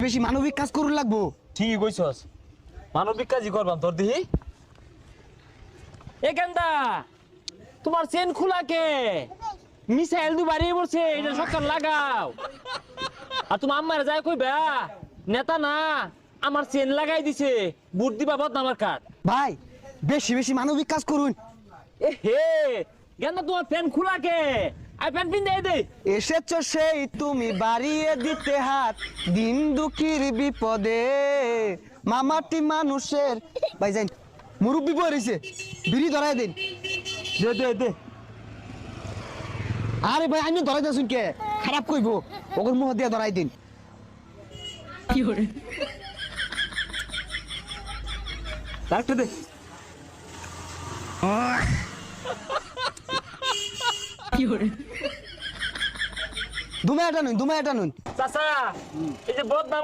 বেশি মানবিক কাজ করুন লাগবো। ঠিকই কইছস, মানবিক কাজই করবাম তোর দিহি। এ গেন্দা, তোমার চেন খোলা কে? মিসাইল দু বাড়িয়ে পড়ছে, এটা সরকার লাগাও। আর তুমি আম্মার যায় কইবা নেতা না আমার চেন লাগাই দিছে, বুট দিবা বদনামার কাট। ভাই বেশি বেশি মানবিক কাজ করুন। এ হে গেন্দা, তোমার প্যান খোলা কে? আই প্যান পিন দে দে। এসেছো সেই তুমি বাড়িয়ে দিতে হাত দিন দুঃখীর বিপদে, মামাটি মানুষের। ভাই যাই মুরব্বী বই রয়েছে, বিড়ি ধরাই দিন। দে দে দে। আরে ভাই আমি ধরাই দিয়েছুন কে, খারাপ কইব, ওগর মুখ দিয়ে ধরাই দিন। ডাক্তার দে। দুমে এটা নুন, দুমে এটা নুন। চাচা, এই যে বদনাম